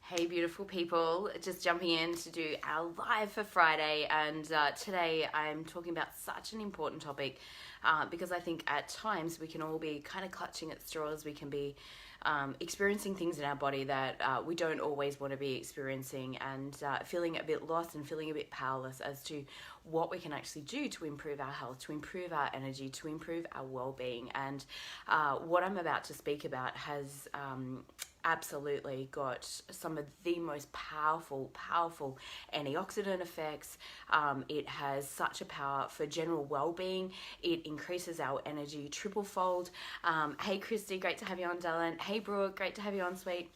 Hey, beautiful people, just jumping in to do our live for Friday. And today I'm talking about such an important topic because I think at times we can all be kind of clutching at straws. We can be experiencing things in our body that we don't always want to be experiencing, and feeling a bit lost and feeling a bit powerless as to what we can actually do to improve our health, to improve our energy, to improve our well-being. And what I'm about to speak about has absolutely got some of the most powerful antioxidant effects. It has such a power for general well-being. It increases our energy triple fold. Hey Christy, great to have you on, darling. Hey Brooke, great to have you on, sweet.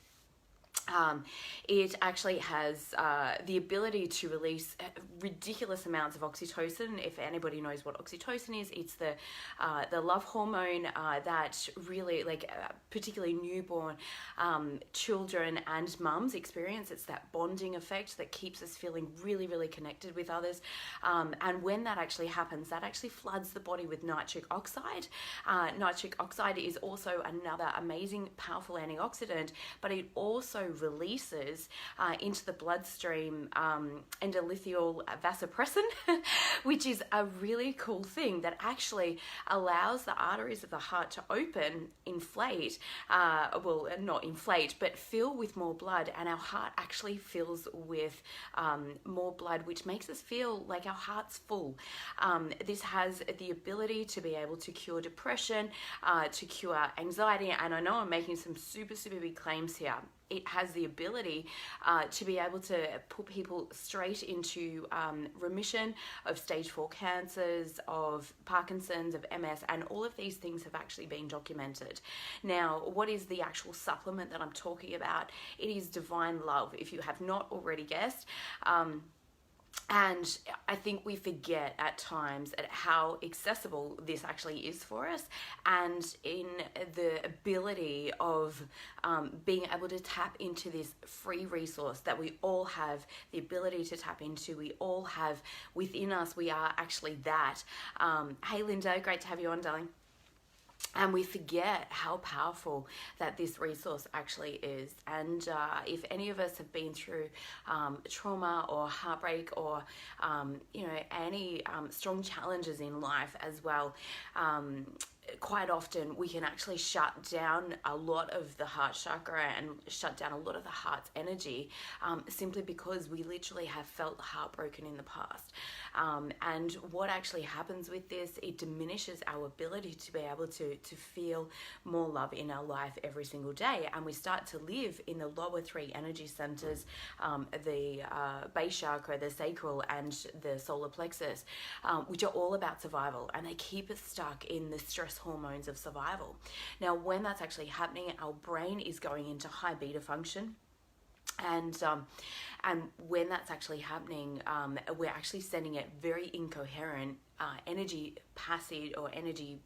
It actually has the ability to release ridiculous amounts of oxytocin. If anybody knows what oxytocin is, it's the love hormone that really, particularly newborn children and mums experience. It's that bonding effect that keeps us feeling really, really connected with others. And when that actually happens, that actually floods the body with nitric oxide. Nitric oxide is also another amazing, powerful antioxidant, but it also releases into the bloodstream endothelin vasopressin, which is a really cool thing that actually allows the arteries of the heart to open, inflate, well, not inflate, but fill with more blood, and our heart actually fills with more blood, which makes us feel like our heart's full. This has the ability to be able to cure depression, to cure anxiety, and I know I'm making some super big claims here. It has the ability to be able to put people straight into remission of stage 4 cancers, of Parkinson's, of MS, and all of these things have actually been documented. Now, what is the actual supplement that I'm talking about? It is Divine Love, if you have not already guessed. And I think we forget at times at how accessible this actually is for us, and in the ability of being able to tap into this free resource that we all have the ability to tap into. We all have within us. We are actually that. Hey Linda, great to have you on, darling. And we forget how powerful that this resource actually is. And if any of us have been through trauma or heartbreak or, any strong challenges in life as well, quite often we can actually shut down a lot of the heart chakra and shut down a lot of the heart's energy simply because we literally have felt heartbroken in the past. And what actually happens with this, it diminishes our ability to be able to feel more love in our life every single day. And we start to live in the lower 3 energy centers, the base chakra, the sacral, and the solar plexus, which are all about survival. And they keep us stuck in the stress hormones of survival. Now, when that's actually happening, our brain is going into high beta function. And when that's actually happening, we're actually sending a very incoherent energy passage or energy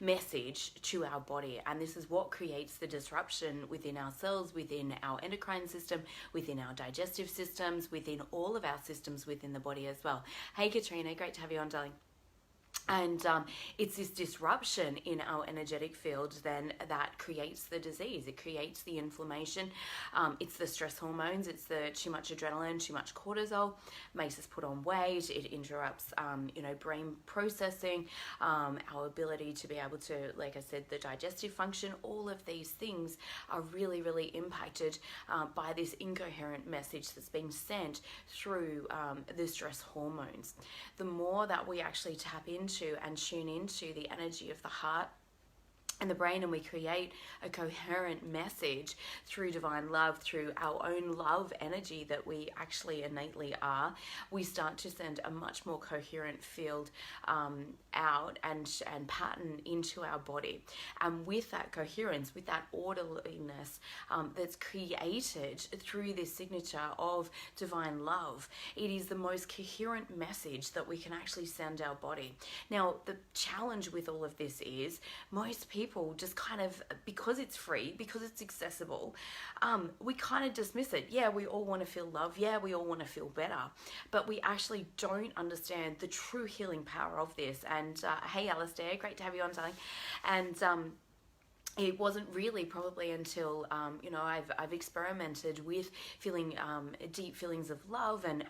message to our body. And this is what creates the disruption within our cells, within our endocrine system, within our digestive systems, within all of our systems within the body as well. Hey Katrina, great to have you on, darling. And it's this disruption in our energetic field then that creates the disease. It creates the inflammation. It's the stress hormones. It's the too much adrenaline, too much cortisol, makes us put on weight. It interrupts, brain processing, our ability to be able to, like I said, the digestive function. All of these things are really, really impacted by this incoherent message that's being sent through the stress hormones. The more that we actually tap into and tune into the energy of the heart and the brain, and we create a coherent message through divine love, through our own love energy that we actually innately are, we start to send a much more coherent field out and pattern into our body. And with that coherence, with that orderliness that's created through this signature of divine love, it is the most coherent message that we can actually send our body. Now, the challenge with all of this is most people just kind of, because it's free, because it's accessible, we kind of dismiss it. Yeah, we all want to feel love. Yeah, we all want to feel better. But we actually don't understand the true healing power of this. And hey, Alistair, great to have you on, darling. And it wasn't really probably until I've experimented with feeling deep feelings of love and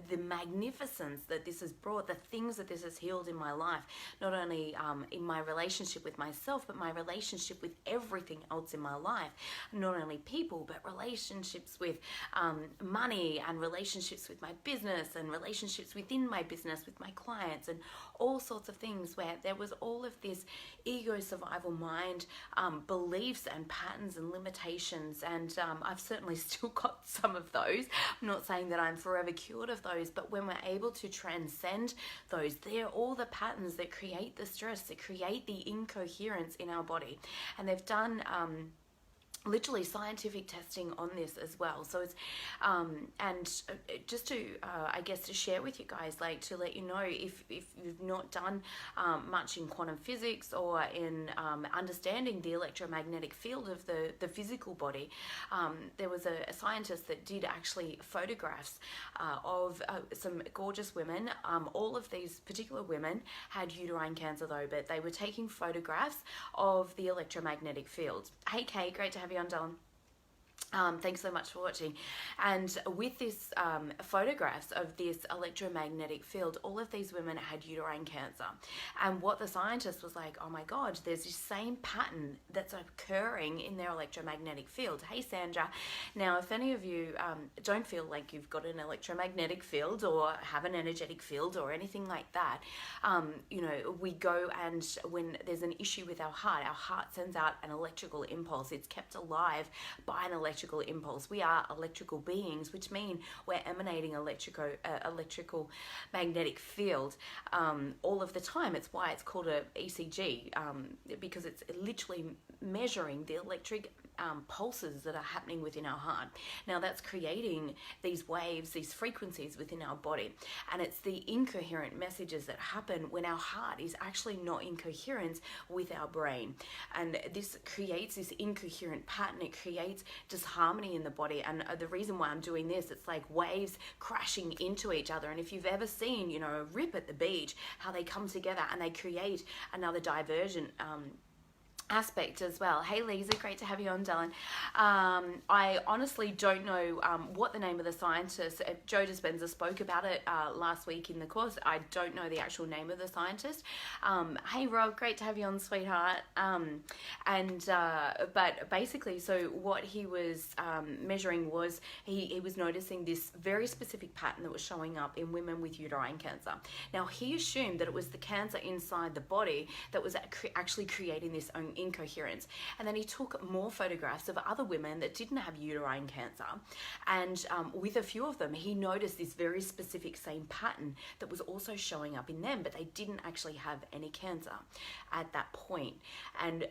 the magnificence that this has brought, the things that this has healed in my life, not only in my relationship with myself, but my relationship with everything else in my life, not only people, but relationships with money, and relationships with my business, and relationships within my business with my clients, and all sorts of things where there was all of this ego survival mind beliefs and patterns and limitations, and I've certainly still got some of those. I'm not saying that I'm forever cured of those, but when we're able to transcend those, they're all the patterns that create the stress, that create the incoherence in our body. And they've done literally scientific testing on this as well. So it's just to I guess to share with you guys, like to let you know, if you've not done much in quantum physics or in understanding the electromagnetic field of the physical body, there was a scientist that did actually photographs of some gorgeous women. All of these particular women had uterine cancer though, but they were taking photographs of the electromagnetic field. Hey Kay, great to have you on, Dylan. Thanks so much for watching. And with this photographs of this electromagnetic field, all of these women had uterine cancer. And what the scientist was like, oh my God, there's this same pattern that's occurring in their electromagnetic field. Hey Sandra. Now, if any of you don't feel like you've got an electromagnetic field or have an energetic field or anything like that, we go, and when there's an issue with our heart sends out an electrical impulse. It's kept alive by an electrical impulse. We are electrical beings, which mean we're emanating electrical magnetic field all of the time. It's why it's called a ECG, because it's literally measuring the electric pulses that are happening within our heart. Now that's creating these waves, these frequencies within our body, and it's the incoherent messages that happen when our heart is actually not in coherence with our brain, and this creates this incoherent pattern. It creates disharmony in the body, and the reason why I'm doing this, it's like waves crashing into each other. And if you've ever seen a rip at the beach, how they come together and they create another divergent aspect as well. Hey Lisa, great to have you on, Dylan. I honestly don't know what the name of the scientist. Joe Dispenza spoke about it last week in the course. I don't know the actual name of the scientist. Hey Rob, great to have you on, sweetheart. But basically, so what he was measuring was he was noticing this very specific pattern that was showing up in women with uterine cancer. Now he assumed that it was the cancer inside the body that was actually creating this own incoherence. And then he took more photographs of other women that didn't have uterine cancer, and with a few of them he noticed this very specific same pattern that was also showing up in them, but they didn't actually have any cancer at that point. And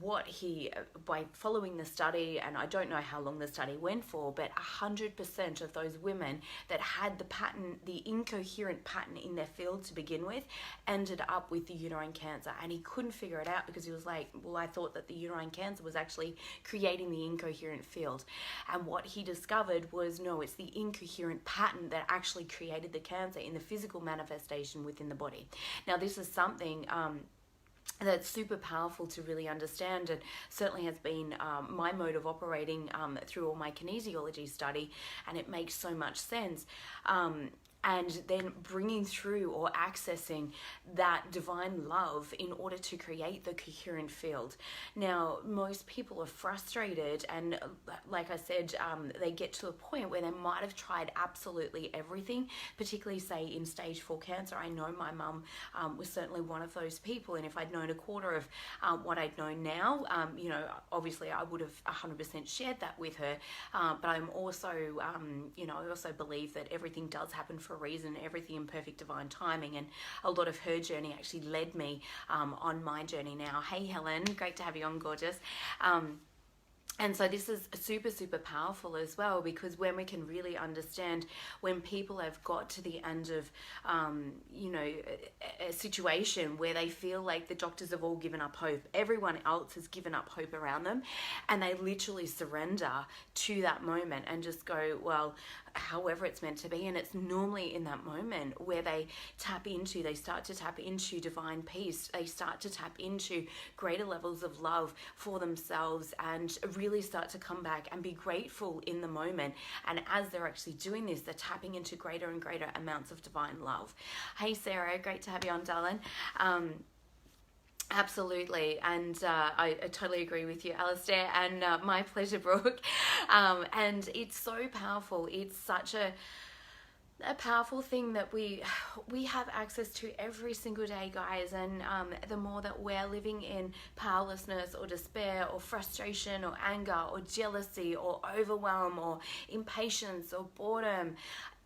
what he, by following the study, and I don't know how long the study went for, but 100% of those women that had the pattern, the incoherent pattern in their field to begin with, ended up with the uterine cancer. And he couldn't figure it out because he was like, well, I thought that the uterine cancer was actually creating the incoherent field. And what he discovered was, no, it's the incoherent pattern that actually created the cancer in the physical manifestation within the body. Now, this is something that's super powerful to really understand, and certainly has been my mode of operating through all my kinesiology study, and it makes so much sense. And then bringing through or accessing that divine love in order to create the coherent field. Now, most people are frustrated, and like I said, they get to a point where they might have tried absolutely everything, particularly say in stage 4 cancer. I know my mum was certainly one of those people, and if I'd known a quarter of what I'd known now, obviously I would have 100% shared that with her, but I'm also, I also believe that everything does happen for a reason, everything in perfect divine timing, and a lot of her journey actually led me on my journey now. Hey Helen, great to have you on, gorgeous. And so this is super, super powerful as well, because when we can really understand when people have got to the end of, a situation where they feel like the doctors have all given up hope, everyone else has given up hope around them, and they literally surrender to that moment and just go, well, however it's meant to be. And it's normally in that moment where they start to tap into divine peace. They start to tap into greater levels of love for themselves and really start to come back and be grateful in the moment. And as they're actually doing this, they're tapping into greater and greater amounts of divine love. Hey Sarah, great to have you on, darling. Absolutely, and I totally agree with you, Alistair, and my pleasure, Brooke. And it's so powerful. It's such a powerful thing that we have access to every single day, guys. And the more that we're living in powerlessness or despair or frustration or anger or jealousy or overwhelm or impatience or boredom,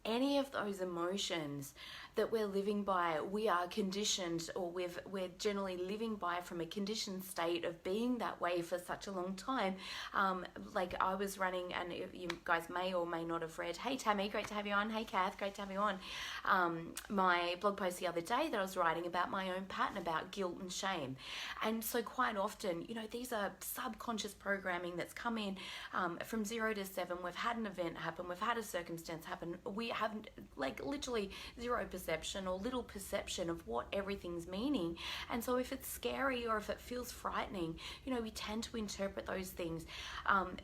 any of those emotions that we're living by, we are conditioned, or we're generally living by from a conditioned state of being that way for such a long time. Like I was running, and you guys may or may not have read, hey Tammy, great to have you on. Hey Kath, great to have you on. My blog post the other day that I was writing about my own pattern about guilt and shame. And so quite often, these are subconscious programming that's come in from 0 to 7. We've had an event happen, we've had a circumstance happen, we have like literally 0% perception or little perception of what everything's meaning. And so if it's scary or if it feels frightening, we tend to interpret those things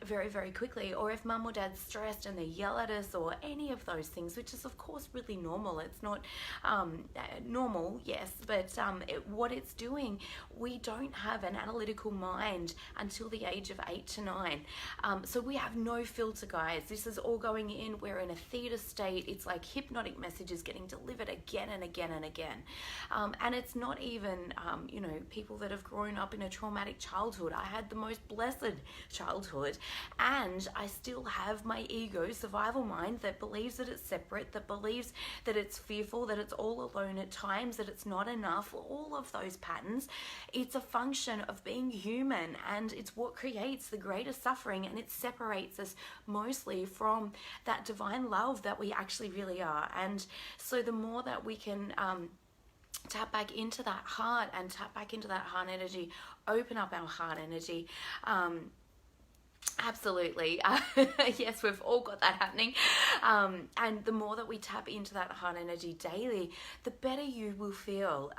very, very quickly. Or if mum or dad's stressed and they yell at us or any of those things, which is of course really normal. It's not normal, yes, but what it's doing, we don't have an analytical mind until the age of 8 to 9. So we have no filter, guys. This is all going in. We're in a theta state. It's like hypnotic messages getting delivered again and again and again. And it's not even, people that have grown up in a traumatic childhood. I had the most blessed childhood, and I still have my ego survival mind that believes that it's separate, that believes that it's fearful, that it's all alone at times, that it's not enough. All of those patterns, it's a function of being human, and it's what creates the greatest suffering, and it separates us mostly from that divine love that we actually really are. And so the more that we can tap back into that heart and tap back into that heart energy, open up our heart energy, absolutely. Yes, we've all got that happening. And the more that we tap into that heart energy daily, the better you will feel.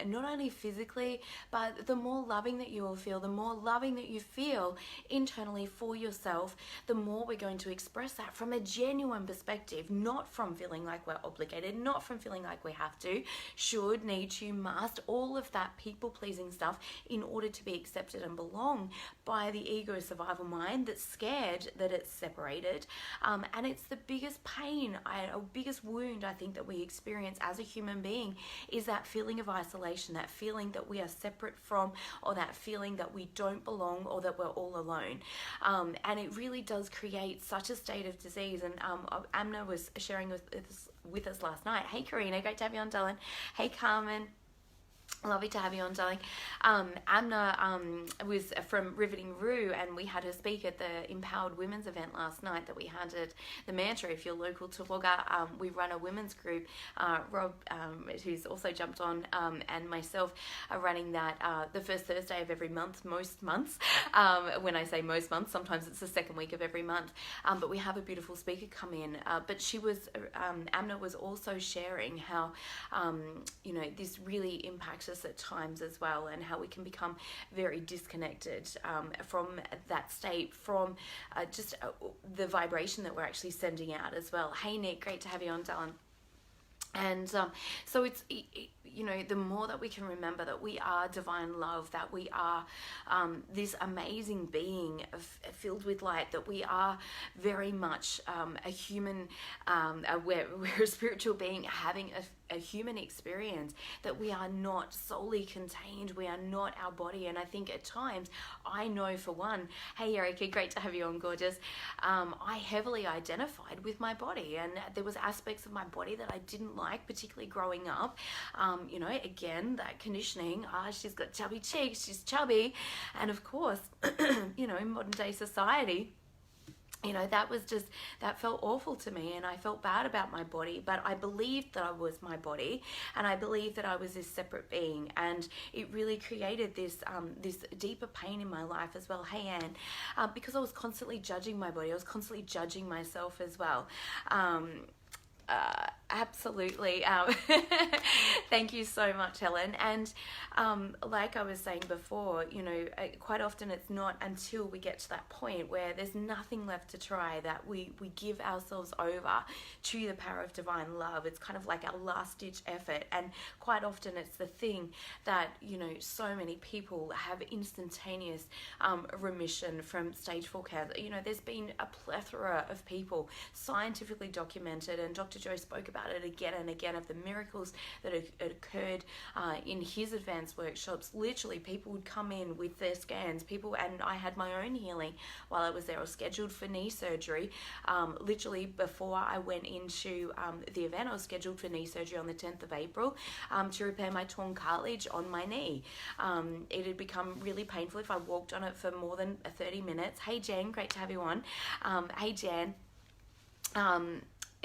Not only physically, but the more loving that you will feel, the more loving that you feel internally for yourself, the more we're going to express that from a genuine perspective, not from feeling like we're obligated, not from feeling like we have to, should, need to, must, all of that people-pleasing stuff in order to be accepted and belong by the ego survival mind that's scared that it's separated. And it's the biggest pain, or biggest wound I think that we experience as a human being, is that feeling of isolation, that feeling that we are separate from, or that feeling that we don't belong, or that we're all alone. And it really does create such a state of disease. And Amna was sharing with us last night. Hey Karina, great to have you on, darling. Hey Carmen, lovely to have you on, darling. Amna was from Riveting Roo, and we had her speak at the Empowered Women's event last night that we had at the Mantra. If you're local to Wagga, we run a women's group. Rob, who's also jumped on, and myself are running that the first Thursday of every month, most months. When I say most months, sometimes it's the second week of every month. But we have a beautiful speaker come in. But she was, Amna was also sharing how, this really impacts us at times as well, and how we can become very disconnected from that state, from just the vibration that we're actually sending out as well. Hey Nick, great to have you on, darling. And so it's, the more that we can remember that we are divine love, that we are this amazing being filled with light, that we are very much a human, we're a spiritual being having a human experience, that we are not solely contained, we are not our body. And I think at times, I know for one, hey Erica, great to have you on, gorgeous, I heavily identified with my body, and there was aspects of my body that I didn't like, particularly growing up, you know, again, that conditioning, she's got chubby cheeks, she's chubby. And of course, you know, in modern day society, you know, that felt awful to me, and I felt bad about my body, but I believed that I was my body, and I believed that I was this separate being, and it really created this this deeper pain in my life as well. Hey, Anne, because I was constantly judging my body, I was constantly judging myself as well. Absolutely. Thank you so much, Helen. And like I was saying before, you know, quite often it's not until we get to that point where there's nothing left to try that we give ourselves over to the power of divine love. It's kind of like our last ditch effort, and quite often it's the thing that, you know, so many people have instantaneous remission from stage 4 cancer. You know, there's been a plethora of people scientifically documented, and Dr. Joe spoke about it again and again, of the miracles that occurred in his advanced workshops. Literally, people would come in with their scans. And I had my own healing while I was there. I was scheduled for knee surgery. Literally, before I went into the event, I was scheduled for knee surgery on the 10th of April to repair my torn cartilage on my knee. It had become really painful if I walked on it for more than 30 minutes. Hey, Jan, great to have you on. Hey, Jan.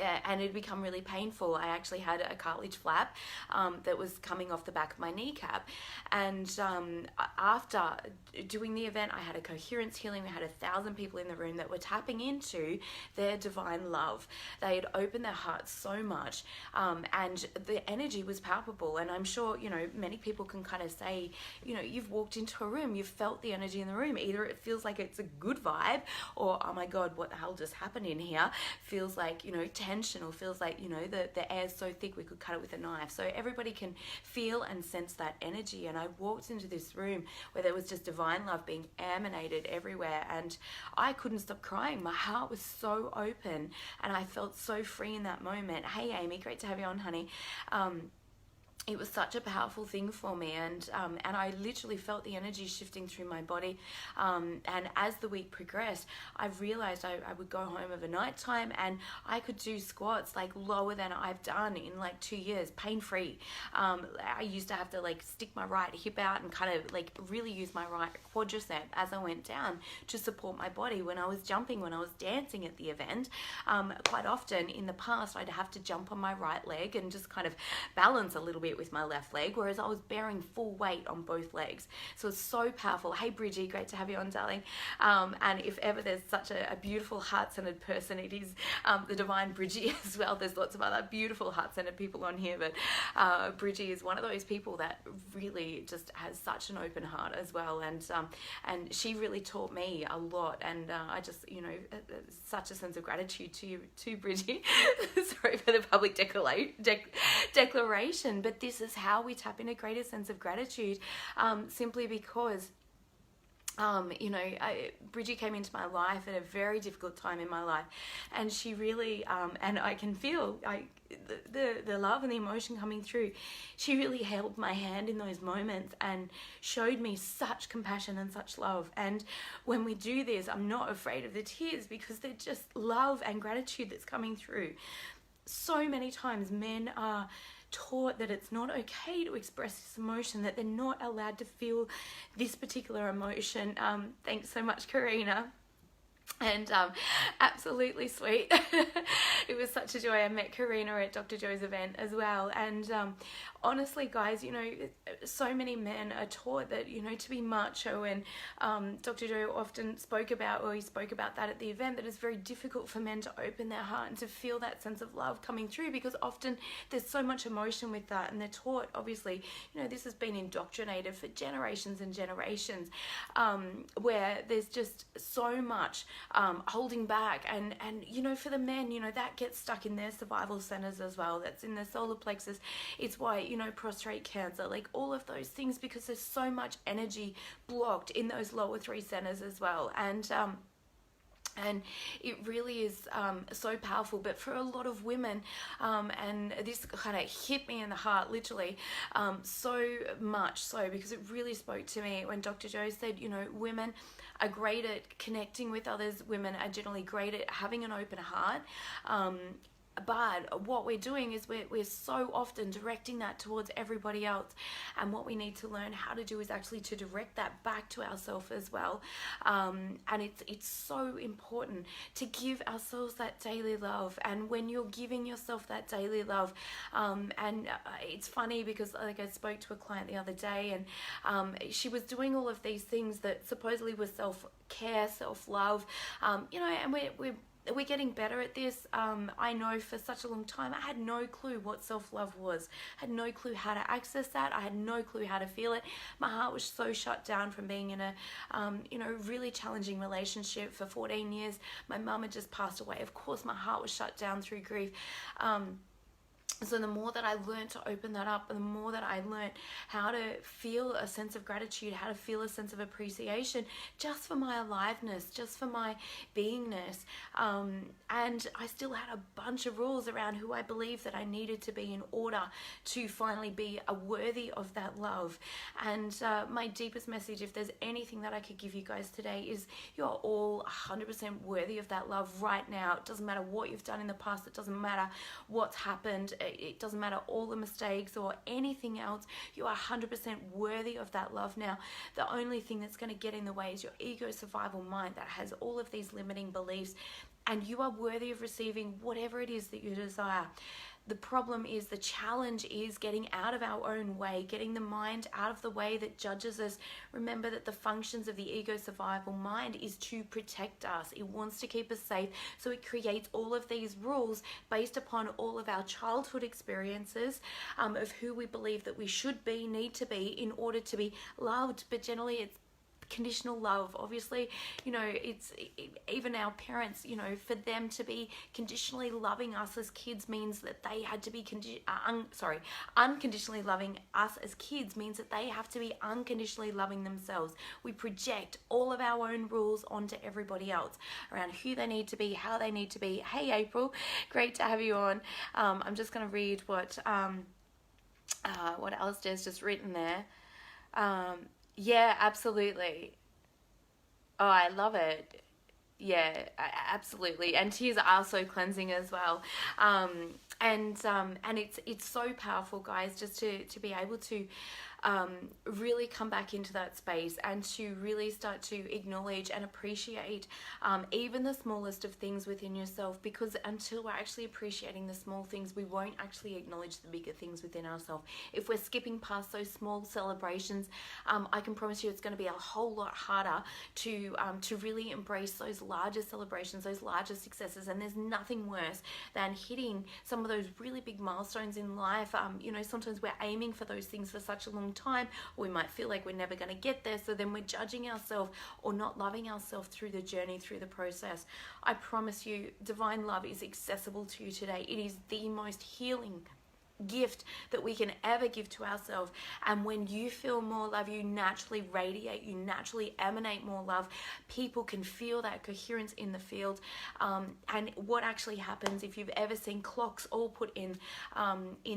And it had become really painful. I actually had a cartilage flap that was coming off the back of my kneecap. And after doing the event, I had a coherence healing. We had 1,000 people in the room that were tapping into their divine love. They had opened their hearts so much, and the energy was palpable. And I'm sure, you know, many people can kind of say, you know, you've walked into a room, you've felt the energy in the room. Either it feels like it's a good vibe, or, oh my God, what the hell just happened in here? Feels like, you know, tension, or feels like, you know, the air's so thick we could cut it with a knife. So everybody can feel and sense that energy. And I walked into this room where there was just divine love being emanated everywhere, and I couldn't stop crying. My heart was so open, and I felt so free in that moment. Hey, Amy, great to have you on, honey. It was such a powerful thing for me, and I literally felt the energy shifting through my body. And as the week progressed, I realized I would go home of a night time and I could do squats like lower than I've done in like 2 years, pain-free. I used to have to like stick my right hip out and kind of like really use my right quadricep as I went down to support my body when I was jumping, when I was dancing at the event. Quite often in the past, I'd have to jump on my right leg and just kind of balance a little bit with my left leg, whereas I was bearing full weight on both legs. So it's so powerful. Hey, Bridgie, great to have you on, darling. And if ever there's such a beautiful heart-centered person, it is the divine Bridgie as well. There's lots of other beautiful heart-centered people on here, but Bridgie is one of those people that really just has such an open heart as well. And she really taught me a lot. And I just, you know, such a sense of gratitude to you, to Bridgie. Sorry for the public declaration, but this is how we tap in a greater sense of gratitude, simply because you know, Bridgie came into my life at a very difficult time in my life, and she really, and I can feel the love and the emotion coming through. She really held my hand in those moments and showed me such compassion and such love. And when we do this, I'm not afraid of the tears, because they're just love and gratitude that's coming through. So many times men are taught that it's not okay to express this emotion, that they're not allowed to feel this particular emotion. Thanks so much, Karina. And absolutely sweet. It was such a joy. I met Karina at Dr. Joe's event as well. And honestly, guys, you know, so many men are taught that, you know, to be macho, and Dr. Joe often spoke about, or he spoke about that at the event, that it's very difficult for men to open their heart and to feel that sense of love coming through, because often there's so much emotion with that, and they're taught, obviously, you know, this has been indoctrinated for generations and generations, where there's just so much holding back, and you know, for the men, you know, that gets stuck in their survival centers as well. That's in their solar plexus. It's why, you know, prostate cancer, like all of those things, because there's so much energy blocked in those lower 3 centers as well. And it really is so powerful. But for a lot of women, and this kind of hit me in the heart, literally, so much so, because it really spoke to me when Dr. Joe said, you know, women are great at connecting with others. Women are generally great at having an open heart. But what we're doing is we're so often directing that towards everybody else. And what we need to learn how to do is actually to direct that back to ourselves as well. And it's so important to give ourselves that daily love. And when you're giving yourself that daily love, it's funny because like I spoke to a client the other day, and she was doing all of these things that supposedly were self-care, self-love, and we're getting better at this. I know for such a long time I had no clue what self-love was. I had no clue how to access that. I had no clue how to feel it. My heart was so shut down from being in a really challenging relationship for 14 years. My mum had just passed away. Of course my heart was shut down through grief. So the more that I learned to open that up, and the more that I learned how to feel a sense of gratitude, how to feel a sense of appreciation just for my aliveness, just for my beingness. And I still had a bunch of rules around who I believed that I needed to be in order to finally be worthy of that love. And my deepest message, if there's anything that I could give you guys today, is you're all 100% worthy of that love right now. It doesn't matter what you've done in the past. It doesn't matter what's happened. It doesn't matter all the mistakes or anything else. You are 100% worthy of that love now. The only thing that's going to get in the way is your ego survival mind that has all of these limiting beliefs, and you are worthy of receiving whatever it is that you desire. The problem is, the challenge is getting out of our own way, getting the mind out of the way that judges us. Remember that the functions of the ego survival mind is to protect us. It wants to keep us safe. So it creates all of these rules based upon all of our childhood experiences of who we believe that we should be, need to be in order to be loved. But generally it's conditional love. Obviously, it's even our parents, for them to be conditionally loving us as kids means that they had to be unconditionally loving us as kids means that they have to be unconditionally loving themselves. We project all of our own rules onto everybody else around who they need to be, how they need to be. Hey April, great to have you on. I'm just going to read what Alistair's just written there. Yeah, absolutely. Oh, I love it. Yeah, absolutely. And tears are so cleansing as well. And it's so powerful, guys, just to be able to really come back into that space and to really start to acknowledge and appreciate even the smallest of things within yourself, because until we're actually appreciating the small things, we won't actually acknowledge the bigger things within ourselves. If we're skipping past those small celebrations, I can promise you it's going to be a whole lot harder to really embrace those larger celebrations, those larger successes. And there's nothing worse than hitting some of those really big milestones in life. Sometimes we're aiming for those things for such a long time, or we might feel like we're never going to get there, so then we're judging ourselves or not loving ourselves through the journey, through the process. I promise you, divine love is accessible to you today. It is the most healing gift that we can ever give to ourselves. And when you feel more love, you naturally radiate, you naturally emanate more love. People can feel that coherence in the field. And what actually happens, if you've ever seen clocks all put in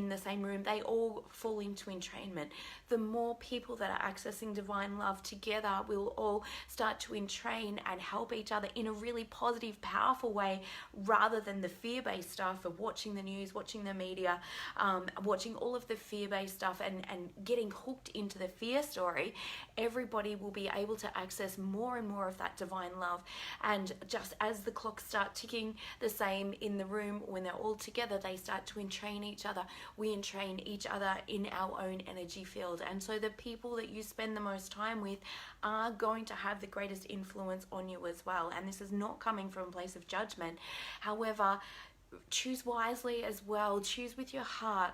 the same room, they all fall into entrainment. The more people that are accessing divine love together will all start to entrain and help each other in a really positive, powerful way, rather than the fear-based stuff of watching the news, watching the media, watching all of the fear-based stuff and getting hooked into the fear story. Everybody will be able to access more and more of that divine love. And just as the clocks start ticking the same in the room, when they're all together, they start to entrain each other. We entrain each other in our own energy field. And so the people that you spend the most time with are going to have the greatest influence on you as well. And this is not coming from a place of judgment. However, choose wisely as well. Choose with your heart,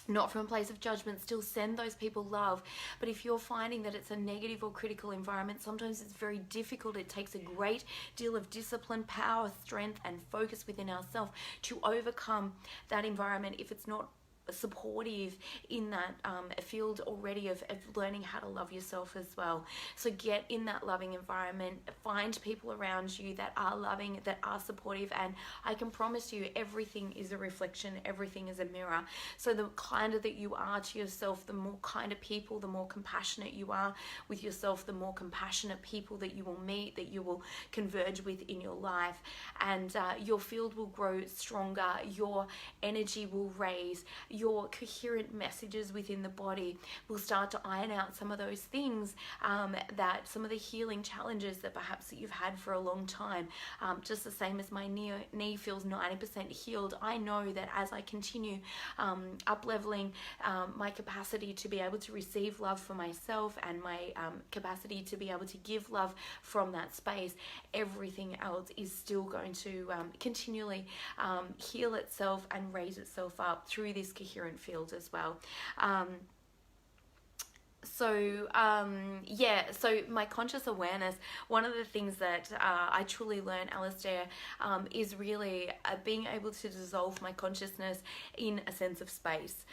not from a place of judgment. Still send those people love. But if you're finding that it's a negative or critical environment, sometimes it's very difficult. It takes a great deal of discipline, power, strength, and focus within ourselves to overcome that environment if it's not supportive in that field already of learning how to love yourself as well. So get in that loving environment, find people around you that are loving, that are supportive, and I can promise you everything is a reflection, everything is a mirror. So the kinder that you are to yourself, the more kind of people, the more compassionate you are with yourself, the more compassionate people that you will meet, that you will converge with in your life, and your field will grow stronger, your energy will raise, your coherent messages within the body will start to iron out some of those things, that some of the healing challenges that perhaps that you've had for a long time. Just the same as my knee feels 90% healed, I know that as I continue up leveling my capacity to be able to receive love for myself, and my capacity to be able to give love from that space, everything else is still going to continually heal itself and raise itself up through this coherent field as well. So my conscious awareness, one of the things that I truly learned, Alistair, is really being able to dissolve my consciousness in a sense of space,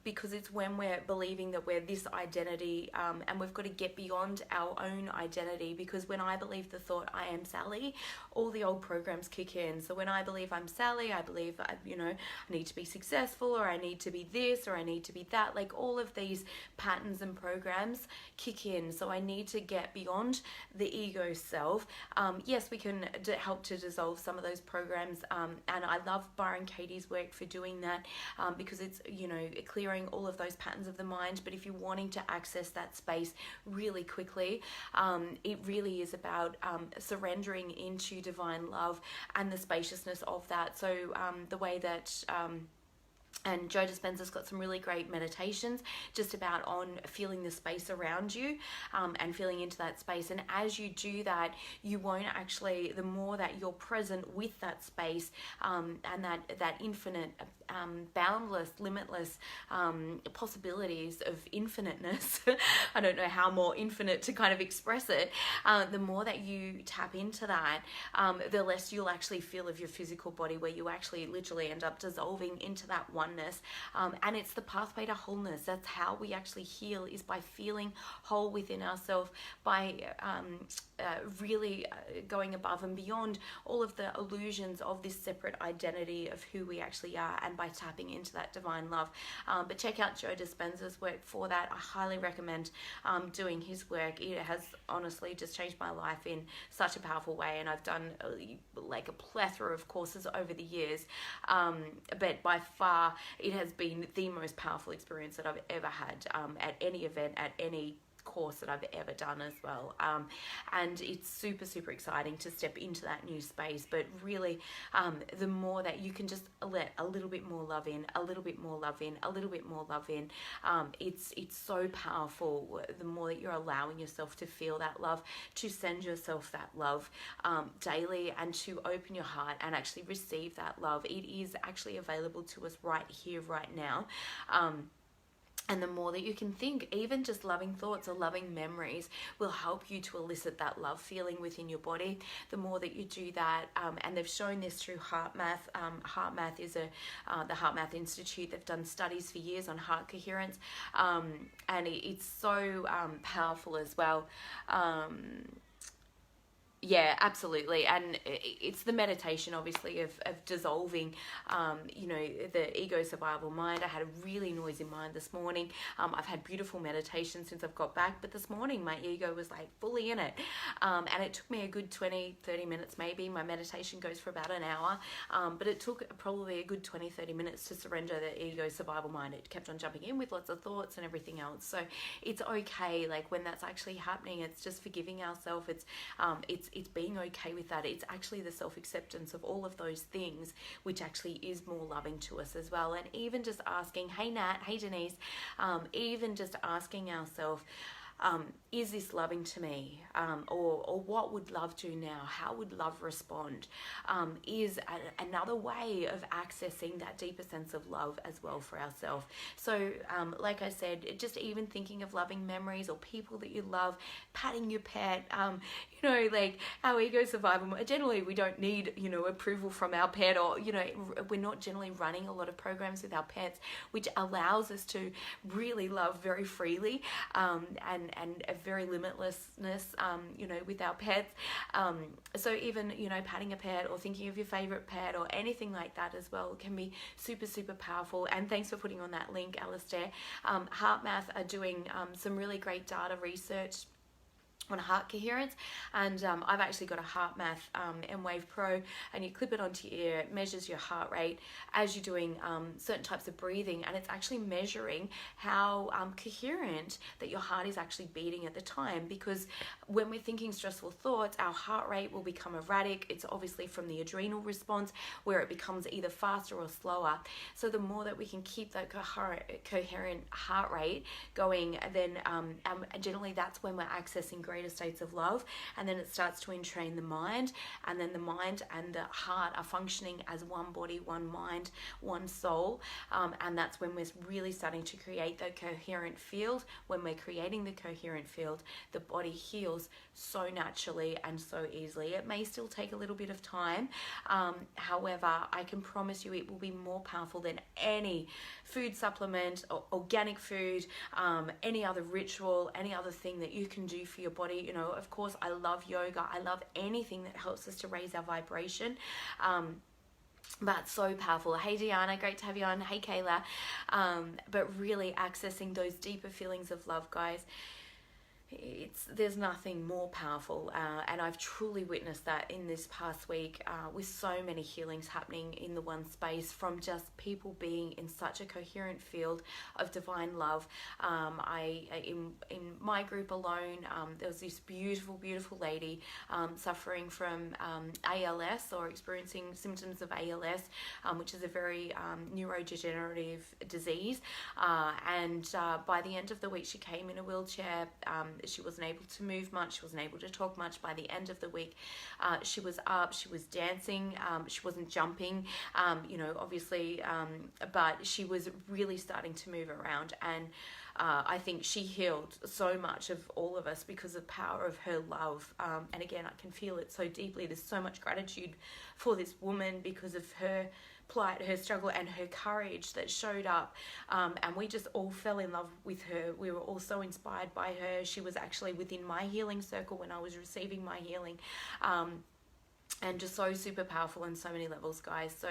because it's when we're believing that we're this identity, and we've got to get beyond our own identity, because when I believe the thought I am Sally, all the old programs kick in. So when I believe I'm Sally, I believe I need to be successful, or I need to be this, or I need to be that, like all of these patterns and programs kick in. So I need to get beyond the ego self. Yes, we can help to dissolve some of those programs, and I love Byron Katie's work for doing that, because it's clearing all of those patterns of the mind. But if you're wanting to access that space really quickly, it really is about surrendering into divine love and the spaciousness of that. So the way that and Joe Dispenza's got some really great meditations just about on feeling the space around you, and feeling into that space. And as you do that, you won't actually, the more that you're present with that space, and that infinite, boundless, limitless possibilities of infiniteness, I don't know how more infinite to kind of express it, the more that you tap into that, the less you'll actually feel of your physical body, where you actually literally end up dissolving into that oneness. And it's the pathway to wholeness. That's how we actually heal, is by feeling whole within ourselves, by really going above and beyond all of the illusions of this separate identity of who we actually are, and by tapping into that divine love. But check out Joe Dispenza's work for that. I highly recommend doing his work. It has honestly just changed my life in such a powerful way, and I've done like a plethora of courses over the years, but by far it has been the most powerful experience that I've ever had at any event, at any course that I've ever done as well. And it's super, super exciting to step into that new space. But really, the more that you can just let a little bit more love in, a little bit more love in, a little bit more love in, it's so powerful. The more that you're allowing yourself to feel that love, to send yourself that love daily, and to open your heart and actually receive that love. It is actually available to us right here, right now. And the more that you can think, even just loving thoughts or loving memories will help you to elicit that love feeling within your body. The more that you do that, and they've shown this through HeartMath. HeartMath is the HeartMath Institute. They've done studies for years on heart coherence, and it's so powerful as well. Yeah, absolutely. And it's the meditation, obviously, of dissolving, the ego survival mind. I had a really noisy mind this morning. I've had beautiful meditation since I've got back, but this morning my ego was like fully in it. And it took me a good 20, 30 minutes maybe. My meditation goes for about an hour, but it took probably a good 20, 30 minutes to surrender the ego survival mind. It kept on jumping in with lots of thoughts and everything else. So it's okay, like when that's actually happening, it's just forgiving ourselves. It's being okay with that. It's actually the self-acceptance of all of those things, which actually is more loving to us as well. And even just asking, hey Nat, hey Denise, even just asking ourselves, is this loving to me? Or what would love do now? How would love respond? Is another way of accessing that deeper sense of love as well for ourselves. So like I said, just even thinking of loving memories or people that you love, patting your pet, like our ego survival. Generally, we don't need, approval from our pet, or, we're not generally running a lot of programs with our pets, which allows us to really love very freely, and a very limitlessness, with our pets. So even, patting a pet or thinking of your favorite pet or anything like that as well can be super, super powerful. And thanks for putting on that link, Alistair. HeartMath are doing some really great data research on heart coherence, and I've actually got a HeartMath M-Wave Pro, and you clip it onto your ear. It measures your heart rate as you're doing certain types of breathing, and it's actually measuring how coherent that your heart is actually beating at the time, because when we're thinking stressful thoughts, our heart rate will become erratic. It's obviously from the adrenal response, where it becomes either faster or slower. So the more that we can keep that coherent heart rate going, then generally that's when we're accessing greater states of love, and then it starts to entrain the mind, and then the mind and the heart are functioning as one body, one mind, one soul, and that's when we're really starting to create that coherent field. When we're creating the coherent field, the body heals so naturally and so easily. It may still take a little bit of time, however, I can promise you it will be more powerful than any food supplement or organic food, any other ritual, any other thing that you can do for your body. Of course, I love yoga. I love anything that helps us to raise our vibration. But so powerful. Hey Diana, great to have you on. Hey Kayla. But really accessing those deeper feelings of love, guys. There's nothing more powerful, and I've truly witnessed that in this past week, with so many healings happening in the one space, from just people being in such a coherent field of divine love. In my group alone, there was this beautiful lady suffering from ALS, or experiencing symptoms of ALS, which is a very neurodegenerative disease, and by the end of the week she came in a wheelchair. She wasn't able to move much. She wasn't able to talk much. By the end of the week, she was up. She was dancing. She wasn't jumping, obviously, but she was really starting to move around. And I think she healed so much of all of us because of the power of her love. And again, I can feel it so deeply. There's so much gratitude for this woman because of her plight, her struggle, and her courage that showed up, and we just all fell in love with her. We were all so inspired by her. She was actually within my healing circle when I was receiving my healing, and just so super powerful on so many levels, guys. So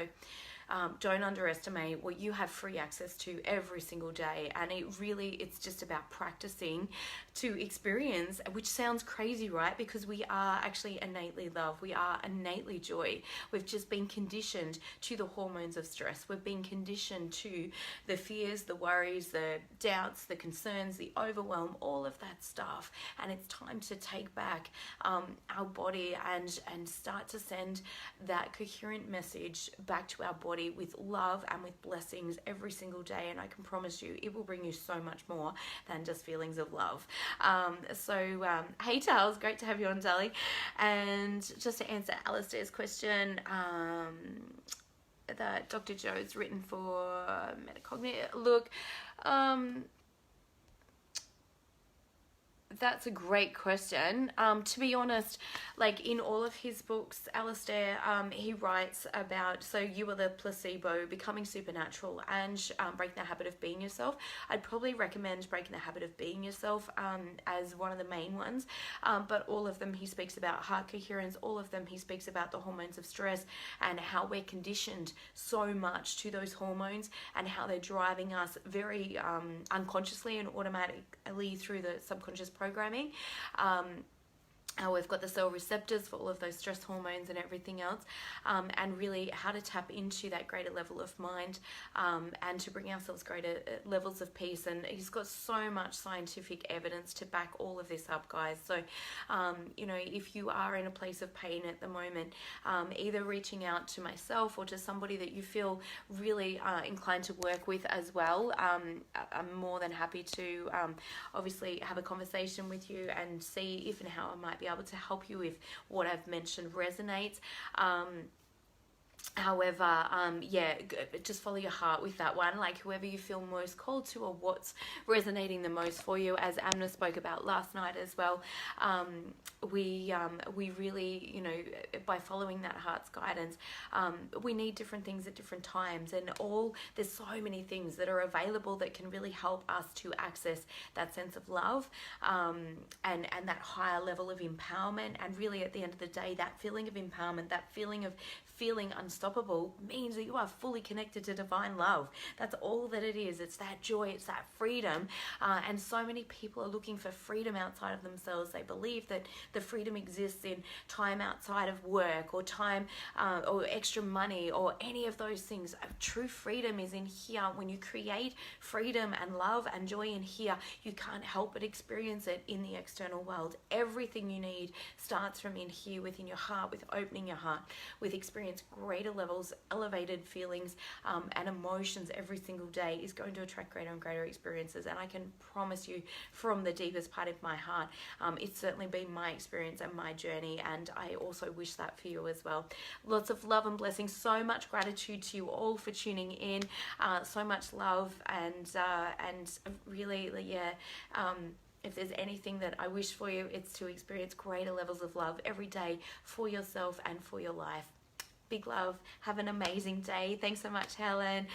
don't underestimate what you have free access to every single day, and it's just about practicing to experience, which sounds crazy, right? Because we are actually innately love. We are innately joy. We've just been conditioned to the hormones of stress. We've been conditioned to the fears, the worries, the doubts, the concerns, the overwhelm, all of that stuff. And it's time to take back our body and start to send that coherent message back to our body with love and with blessings every single day. And I can promise you it will bring you so much more than just feelings of love. Hey Charles, great to have you on, Dali. And just to answer Alistair's question, that Dr. Joe's written for Metacognitive. Look, that's a great question. To be honest, like in all of his books, Alistair, he writes about, so You Are the Placebo, Becoming Supernatural, and Breaking the Habit of Being Yourself. I'd probably recommend Breaking the Habit of Being Yourself as one of the main ones. But all of them he speaks about heart coherence. All of them he speaks about the hormones of stress and how we're conditioned so much to those hormones and how they're driving us very unconsciously and automatically through the subconscious programming. We've got the cell receptors for all of those stress hormones and everything else, and really how to tap into that greater level of mind, and to bring ourselves greater levels of peace. And he's got so much scientific evidence to back all of this up, guys. So, you know, if you are in a place of pain at the moment, either reaching out to myself or to somebody that you feel really inclined to work with as well, I'm more than happy to obviously have a conversation with you and see if and how I might be able to help you if what I've mentioned resonates. However, yeah, just follow your heart with that one, like whoever you feel most called to, or what's resonating the most for you. As Amna spoke about last night as well, we really, you know, by following that heart's guidance, we need different things at different times, and there's so many things that are available that can really help us to access that sense of love, and that higher level of empowerment. And really, at the end of the day, that feeling of empowerment, that feeling of feeling unstoppable, means that you are fully connected to divine love. That's all that it is. It's that joy, it's that freedom. And so many people are looking for freedom outside of themselves. They believe that the freedom exists in time outside of work, or time or extra money, or any of those things. True freedom is in here. When you create freedom and love and joy in here, you can't help but experience it in the external world. Everything you need starts from in here, within your heart, with opening your heart, with experience greater levels, elevated feelings, and emotions every single day is going to attract greater and greater experiences. And I can promise you, from the deepest part of my heart, it's certainly been my experience and my journey, and I also wish that for you as well. Lots of love and blessings. So much gratitude to you all for tuning in. So much love, and really, yeah. If there's anything that I wish for you, it's to experience greater levels of love every day for yourself and for your life. Big love. Have an amazing day. Thanks so much, Helen.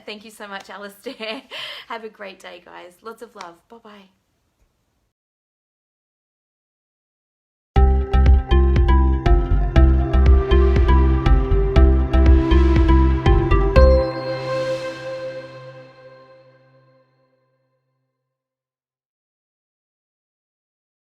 Thank you so much, Alistair. Have a great day, guys. Lots of love. Bye-bye.